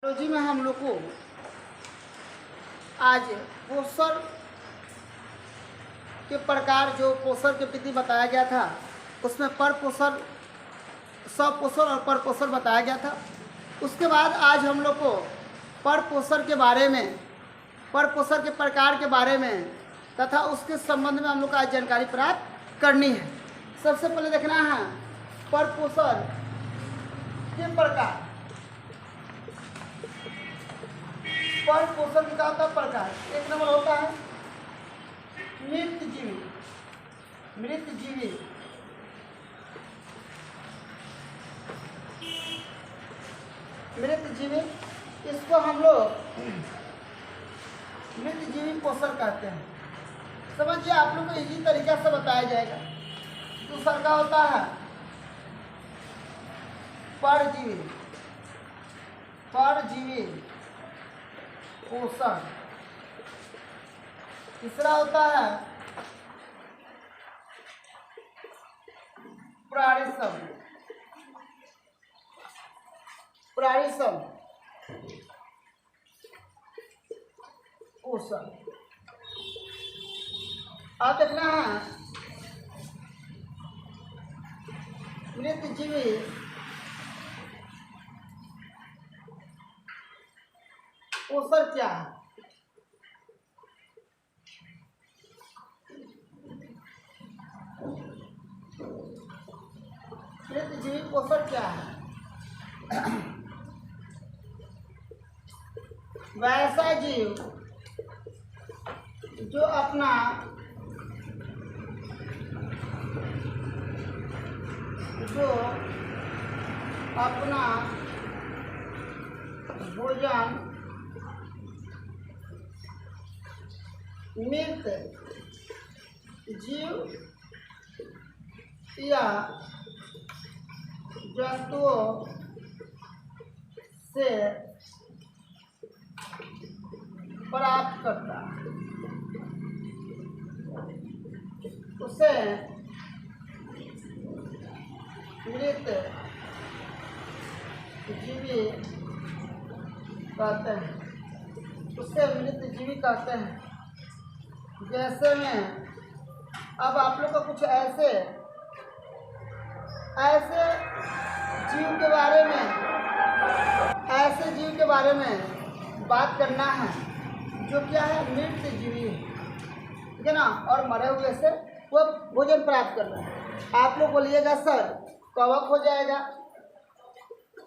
Biology में हम लोग को आज पोषण के प्रकार जो पोषण के प्रति बताया गया था उसमें पर पोषण, सपोषण और पर पोषण बताया गया था। उसके बाद आज हम लोग को पर पोषण के बारे में, पर पोषण के प्रकार के बारे में तथा उसके संबंध में हम लोग को आज जानकारी प्राप्त करनी है। सबसे पहले देखना है पर पोषण के प्रकार। पर पोषण का होता है प्रकार। एक नंबर होता है मृतजीवी। मृतजीवी मृतजीवी इसको हम लोग मृतजीवी पोषण कहते हैं। समझिए, आप लोग को इजी तरीका से बताया जाएगा। दूसरा का होता है परजीवी। परजीवी पोषण। तीसरा होता है प्राणिसम। प्राणिसम पोषण। अब देखना है मृतजीवी पोषण क्या है। मृतजीवी पोषण क्या है? वैसा जीव जो अपना भोजन मृत जीव या जंतुओं से प्राप्त करता है, उसे मृत जीवी कहते हैं। उसे मृत जीवी कहते हैं। जैसे में अब आप लोग को कुछ ऐसे जीव के बारे में, ऐसे जीव के बारे में बात करना है जो क्या है, मृत जीवी है, ठीक है ना, और मरे हुए से वो भोजन प्राप्त कर रहा है। आप लोग बोलिएगा सर कवक हो जाएगा,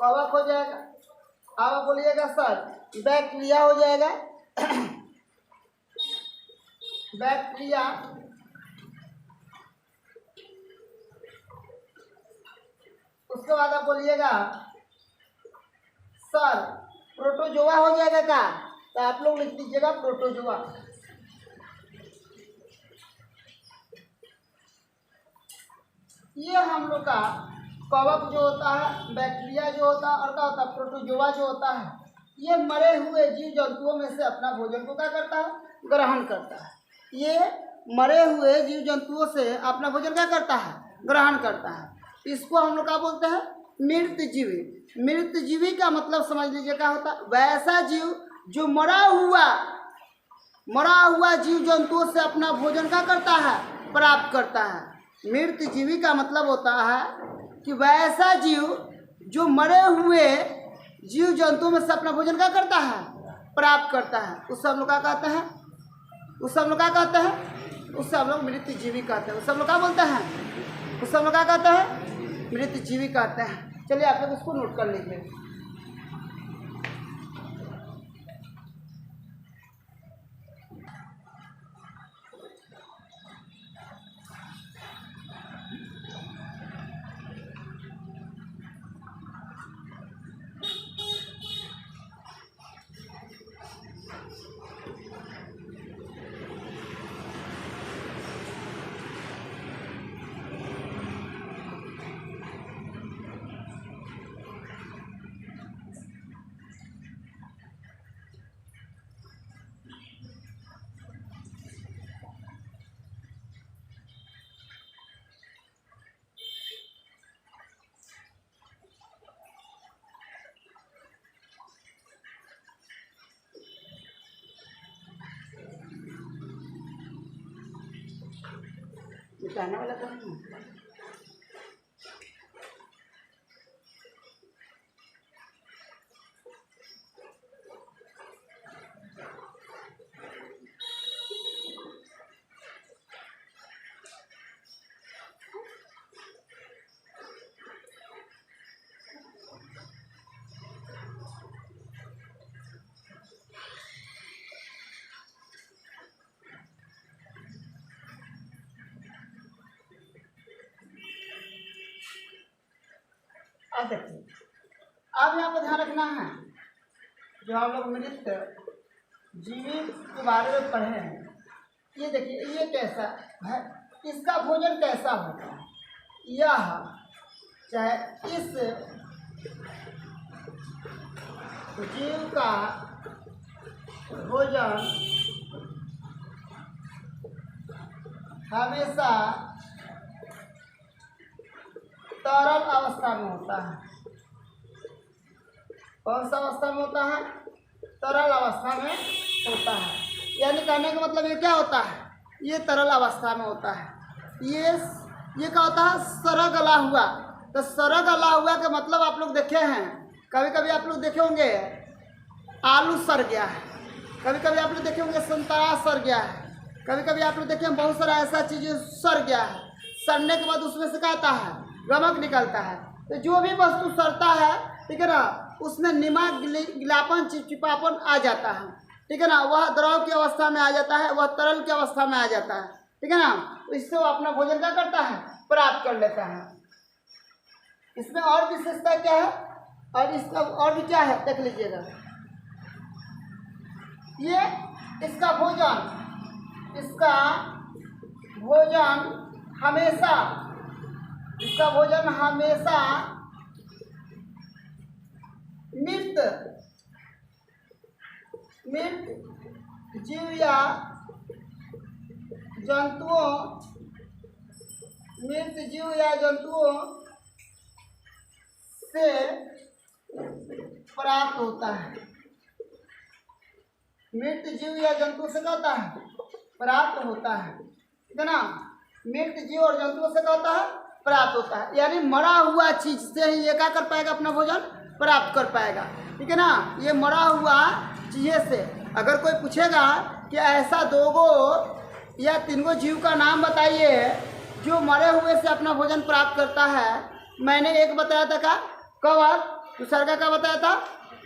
कवक हो जाएगा। आप बोलिएगा सर बैक्टीरिया हो जाएगा, बैक्टीरिया। उसके बाद आप बोलिएगा सर प्रोटोजोआ हो जाएगा क्या, तो आप लोग लिख दीजिएगा प्रोटोजोआ। ये हम लोग का कवक जो होता है, बैक्टीरिया जो होता है, और क्या होता है प्रोटोजोआ जो होता है, ये मरे हुए जीव जंतुओं में से अपना भोजन को क्या करता है, ग्रहण करता है। ये मरे हुए जीव जंतुओं से अपना भोजन क्या करता है, ग्रहण करता है। इसको हम लोग क्या बोलते हैं, मृत जीवी। मृत जीवी का मतलब समझ लीजिए क्या होता है, वैसा जीव जो मरा हुआ जीव जंतुओं से अपना भोजन क्या करता है, प्राप्त करता है। मृत जीवी का मतलब होता है कि वैसा जीव जो मरे हुए जीव जंतुओं में से अपना भोजन क्या करता है, प्राप्त करता है। उससे हम लोग क्या कहते हैं, उससे हम लोग क्या कहते हैं, उससे हम लोग मृत जीवी कहते हैं। उससे हम लोग क्या बोलते हैं, उससे हम लोग क्या कहते हैं, मृत जीवी कहते हैं। चलिए आप लोग इसको नोट कर लीजिए। कहने वाला तो नहीं है। अब देखिए, अब यहाँ पर ध्यान रखना है, जो हम लोग मृत जीवित के बारे में पढ़े हैं, ये देखिए ये कैसा है, इसका भोजन कैसा होता है। यह चाहे इस जीव का भोजन हमेशा तरल अवस्था में होता है। कौन सा अवस्था में होता है? तरल अवस्था में होता है। यानी कहने का मतलब ये क्या होता है, ये तरल अवस्था में होता है। ये क्या होता है? सरल गला हुआ। तो सरल गला हुआ का मतलब आप लोग देखे हैं, कभी कभी आप लोग देखे होंगे आलू सड़ गया है, कभी कभी आप लोग देखे होंगे संतरा सड़ गया है, कभी कभी आप लोग देखे बहुत सारा ऐसा चीज़ सड़ गया है। सड़ने के बाद उसमें से क्या आता है? गमक निकलता है। तो जो भी वस्तु सड़ता है, ठीक है ना, उसमें नमक गिलापन चिपचिपापन आ जाता है, ठीक है ना, वह द्रव की अवस्था में आ जाता है, वह तरल की अवस्था में आ जाता है, ठीक है ना। तो इससे वो अपना भोजन क्या करता है? प्राप्त कर लेता है। इसमें और विशेषता क्या है और इसका और भी क्या है देख लीजिएगा। ये इसका भोजन हमेशा मृत जीव या जंतुओं से प्राप्त होता है। मृत जीव या जंतु से कहता है प्राप्त होता है, ठीक है ना। मृत जीव और जंतुओं से कहता है प्राप्त होता है। यानी मरा हुआ चीज से ही ये क्या कर पाएगा? अपना भोजन प्राप्त कर पाएगा, ठीक है ना। ये मरा हुआ चीज़ से अगर कोई पूछेगा कि ऐसा 2 या 3 जीव का नाम बताइए जो मरे हुए से अपना भोजन प्राप्त करता है, मैंने एक बताया था का कवक, दूसरा का बताया था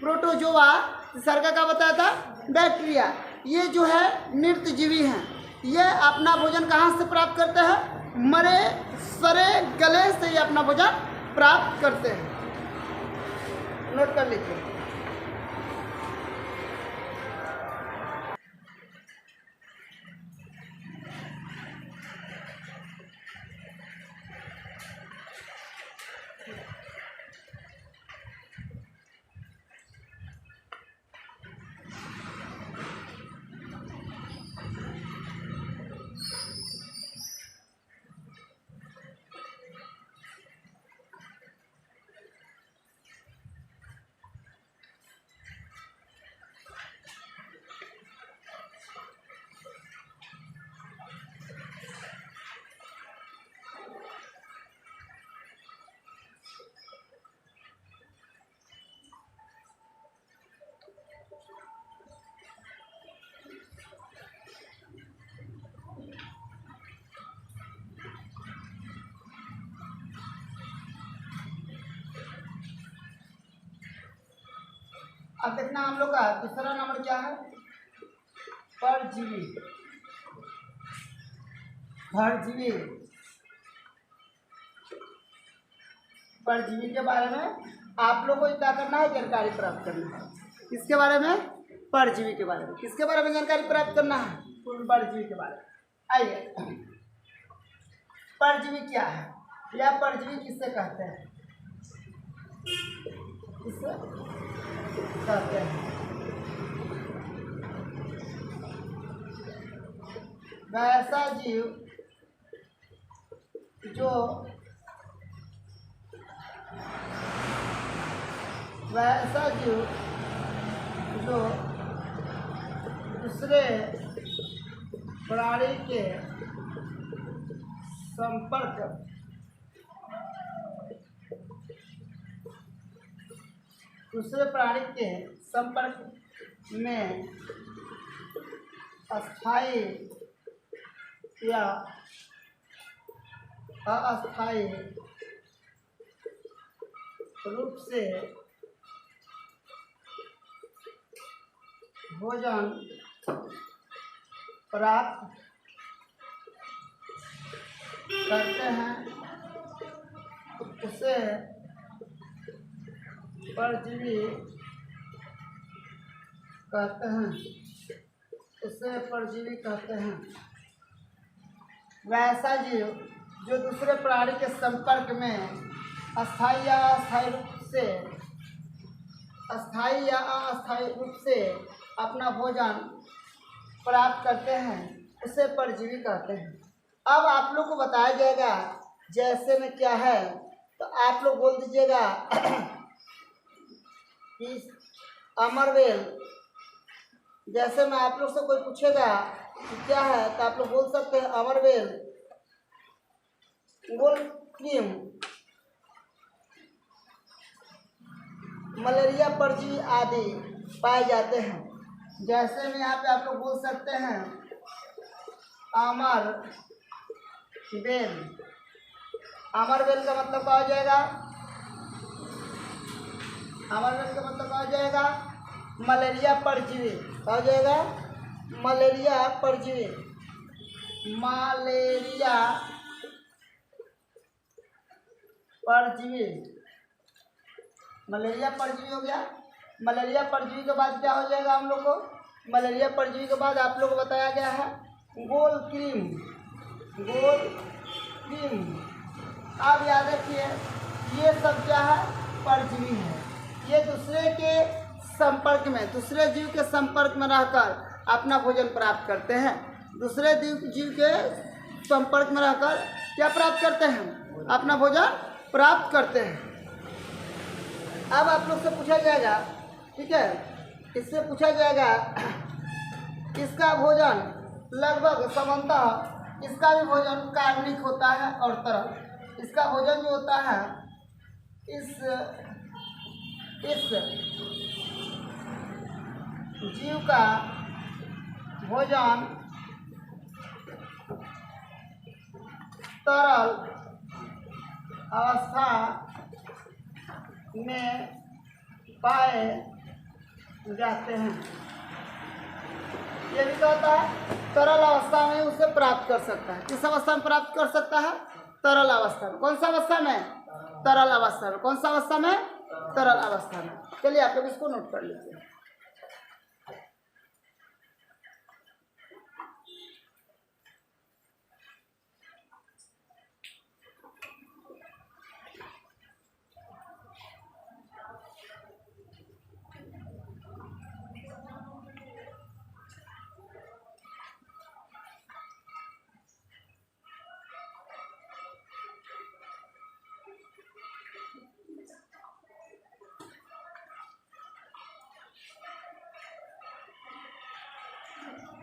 प्रोटोजोआ, तीसरा का बताया था बैक्टीरिया। ये जो है मृत जीवी हैं, ये अपना भोजन कहाँ से प्राप्त करते हैं? मरे सरे गले से ये अपना भोजन प्राप्त करते हैं। नोट कर लीजिए। अब देखना हम लोग का दूसरा नंबर क्या है? परजीवी। परजीवी के बारे में आप लोग को क्या करना है? जानकारी प्राप्त करना है। किसके बारे में? परजीवी के बारे में। किसके बारे में जानकारी प्राप्त करना है? परजीवी के बारे में। आइए, परजीवी क्या है या परजीवी किससे कहते हैं? किससे कहते हैं? वैसा जीव जो दूसरे प्राणी के संपर्क दूसरे प्राणी के संपर्क में अस्थायी या अस्थायी रूप से भोजन प्राप्त करते हैं उसे परजीवी कहते हैं, उसे परजीवी कहते हैं। वैसा जीव जो दूसरे प्राणी के संपर्क में अस्थायी या अस्थायी रूप से अपना भोजन प्राप्त करते हैं उसे परजीवी कहते हैं। अब आप लोग को बताया जाएगा जैसे में क्या है, तो आप लोग बोल दीजिएगा कि अमरवेल। जैसे में आप लोग से कोई पूछेगा कि क्या है, तो आप लोग बोल सकते हैं अमरवेल, गोल क्रीम, मलेरिया परजीवी आदि पाए जाते हैं। जैसे में यहाँ पे आप लोग बोल सकते हैं अमरवेल। अमरवेल का मतलब क्या हो जाएगा? अमरवेल का मतलब क्या हो जाएगा? मलेरिया परजीवी। क्या हो जाएगा? मलेरिया परजीवी। मलेरिया परजीवी, मलेरिया परजीवी हो गया। मलेरिया परजीवी के बाद क्या हो जाएगा हम लोग को? मलेरिया परजीवी के बाद आप लोग को बताया गया है गोल क्रीम। गोल क्रीम। अब याद रखिए ये सब क्या है? परजीवी है। ये दूसरे के संपर्क में, दूसरे जीव के संपर्क में रहकर अपना भोजन प्राप्त करते हैं। दूसरे जीव के संपर्क में रहकर क्या प्राप्त करते हैं? अपना भोजन प्राप्त करते हैं। अब आप लोग से पूछा जाएगा, ठीक है, इससे पूछा जाएगा इसका भोजन लगभग सामान्यतः इसका भी भोजन कार्बनिक होता है और तरल। इसका भोजन जो होता है इस जीव का भोजन तरल अवस्था में पाए जाते हैं। ये भी क्या होता है? तरल अवस्था में उसे प्राप्त कर सकता है। किस अवस्था में प्राप्त कर सकता है? तरल अवस्था में। कौन सा अवस्था में? तरल अवस्था में। कौन सा अवस्था में? तरल अवस्था में। चलिए आप लोग इसको नोट कर लीजिए।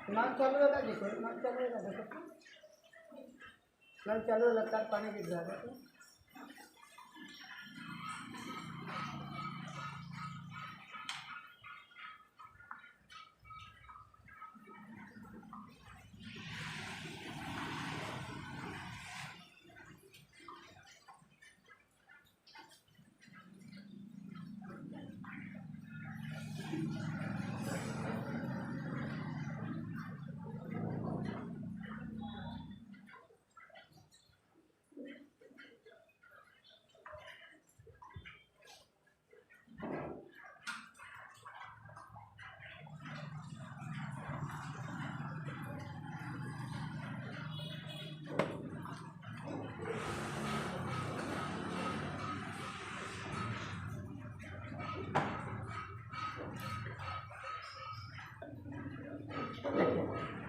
नल चालू है, देखो नल चालू है, देखो नल चालू है, लगता है पानी गिर जाएगा।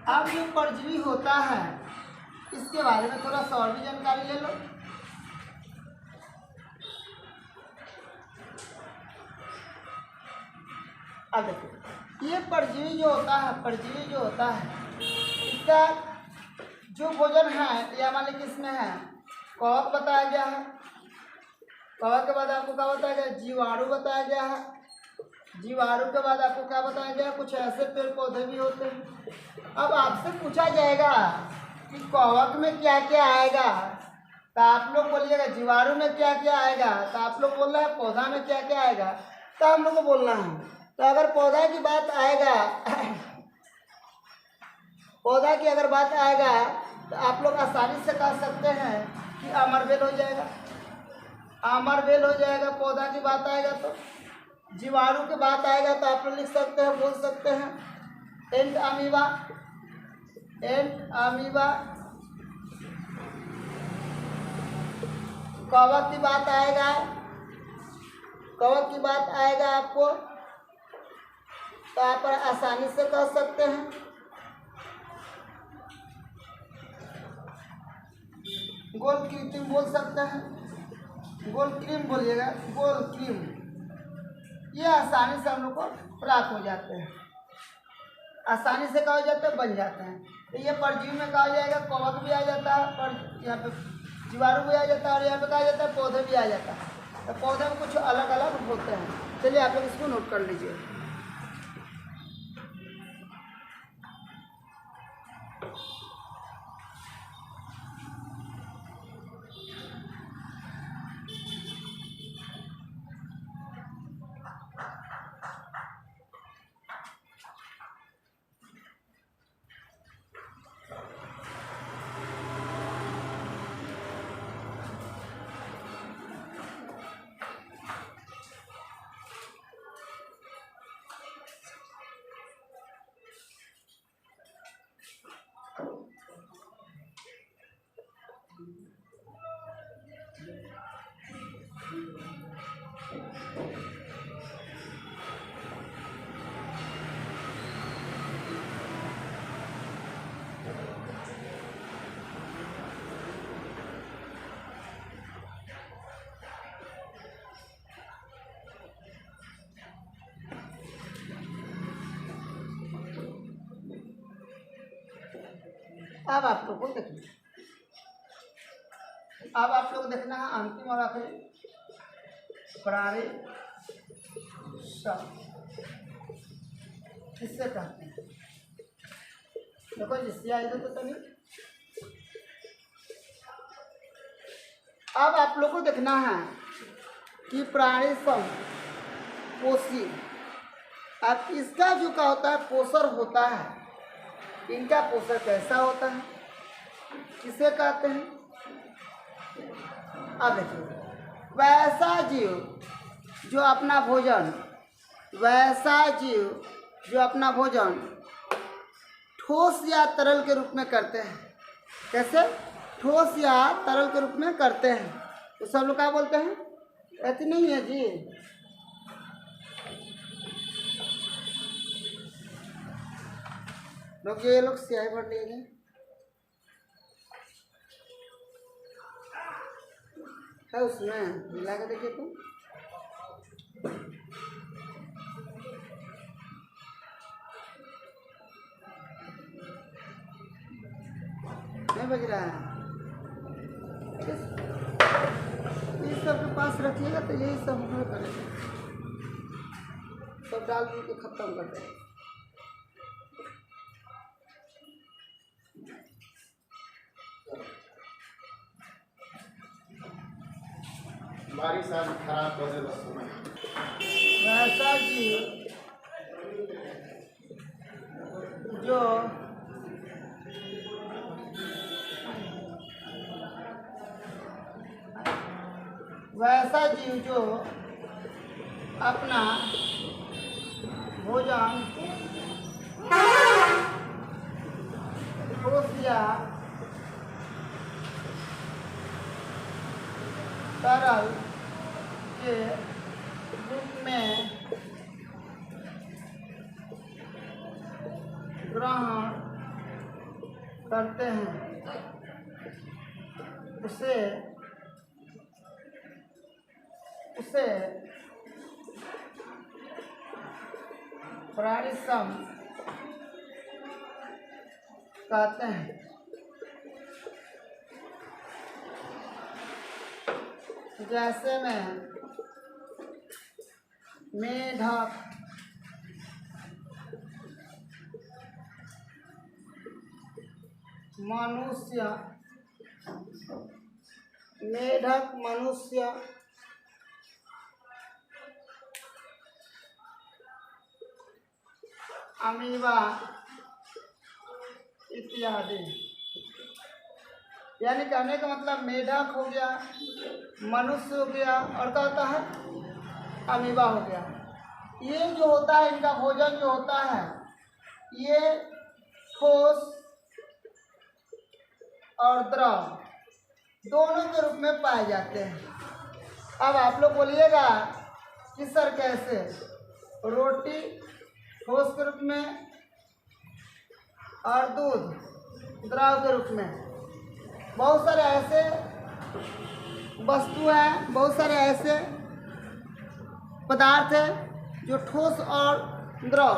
अब जो परजीवी होता है इसके बारे में थोड़ा सा और भी जानकारी ले लो। अब देखो ये परजीवी जो होता है, परजीवी जो होता है इसका जो भोजन है ये हमारे किसमें है, कवक बताया गया है। कवक के बाद आपको क्या बताया गया, जीवाणु बताया गया है। जीवाणु के बाद आपको क्या बताया गया, कुछ ऐसे पेड़ पौधे भी होते हैं। अब आपसे पूछा जाएगा कि कवक में क्या क्या आएगा, तो आप लोग बोलिएगा जीवाणु में क्या क्या आएगा, तो आप लोग बोल रहे हैं पौधा में क्या क्या आएगा, तो हम लोग को बोलना है। तो अगर पौधा की बात आएगा पौधा की अगर बात आएगा तो आप लोग आसानी से कह सकते हैं कि अमरबेल हो जाएगा, अमरबेल हो जाएगा। पौधा की बात आएगा तो जीवाणु की बात आएगा तो आप लोग लिख सकते हैं, बोल सकते हैं एंट अमीबा, एंट अमीबा। कवक की बात आएगा, कवक की बात आएगा आपको तो आप आसानी से कह सकते हैं गोल कृत्रिम बोल सकते हैं, गोल क्रीम बोलिएगा, गोल क्रीम। ये आसानी से हम लोग को प्राप्त हो जाते हैं, आसानी से कहा हो जाते हैं, बन जाते हैं। तो ये परजीवी में कहा जाएगा, कवक भी आ जाता है, पर यहाँ पे जीवाणु भी आ जाता है, और यहाँ पे कहा जाता है पौधे भी आ जाता है। तो पौधे में कुछ अलग अलग होते हैं। चलिए आप लोग इसको नोट कर लीजिए। अब आप लोग को देखना, अब आप लोग देखना है अंतिम और आखिरी प्राणी सब किससे कहते हैं। देखो जिससे आए तो नहीं। अब आप लोग को देखना है कि प्राणी सब पोषी, अब इसका जो क्या होता है पोषण होता है, इनका पोषण कैसा होता है, किसे कहते हैं। अब देखिए वैसा जीव जो अपना भोजन, वैसा जीव जो अपना भोजन ठोस या तरल के रूप में करते हैं। कैसे, ठोस या तरल के रूप में करते हैं। तो सब लोग क्या बोलते हैं, ऐसे नहीं है जी। लोग ये लोग स्याही भर लेंगे, है उसमें मिला के देखिए तुम। नहीं बज रहा है, इस सब के पास रखिएगा तो यही सब हम करेंगे, सब डाल के खत्म कर देंगे। बारिश आज खराब बजे वैसा जीव जो वैसा जीव जो अपना भोजन ठोस या तरल के रूप में ग्रहण करते हैं, उसे प्राणिसम कहते हैं। जैसे में मेढक, मनुष्य, मेढक, मनुष्य, अमीबा इत्यादि। यानी कहने का मतलब मेढक हो गया, मनुष्य हो गया और क्या होता है, अमीबा हो गया। ये जो होता है इनका भोजन जो होता है ये ठोस और द्रव दोनों के रूप में पाए जाते हैं। अब आप लोग बोलिएगा कि सर कैसे? रोटी ठोस के रूप में और दूध द्रव के रूप में। बहुत सारे ऐसे वस्तु हैं, बहुत सारे ऐसे पदार्थ हैं जो ठोस और द्रव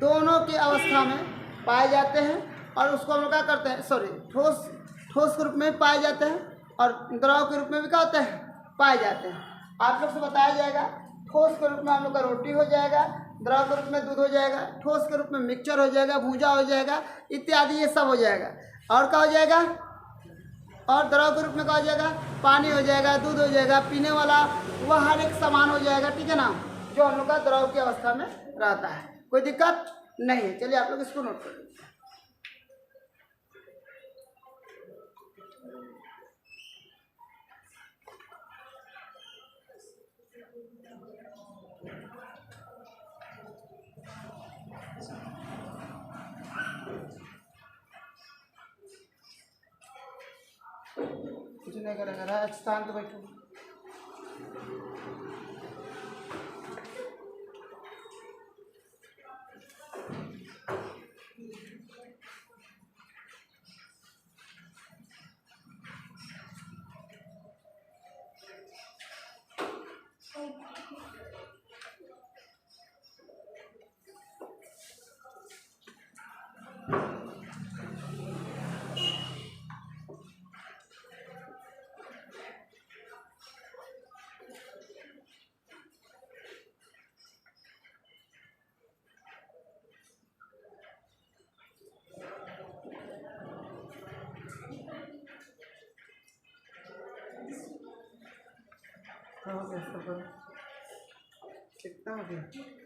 दोनों की अवस्था में पाए जाते हैं और उसको हम लोग क्या करते हैं, ठोस के रूप में पाए जाते हैं और द्रव के रूप में भी क्या होते हैं, पाए जाते हैं। आप लोग से बताया जाएगा ठोस के रूप में हम लोग का रोटी हो जाएगा, द्रव के रूप में दूध हो जाएगा, ठोस के रूप में मिक्सचर हो जाएगा, भूजा हो जाएगा इत्यादि, ये सब हो जाएगा। और क्या हो जाएगा, और द्रव के रूप में क्या हो जाएगा, पानी हो जाएगा, दूध हो जाएगा, पीने वाला वह हर एक सामान हो जाएगा, ठीक है ना, जो हम लोग का द्रव की अवस्था में रहता है। कोई दिक्कत नहीं है। चलिए आप लोग इसको नोट कर लीजिए। कुछ नहीं करेगा, शांत बैठो। हो गया, कितना हो गया?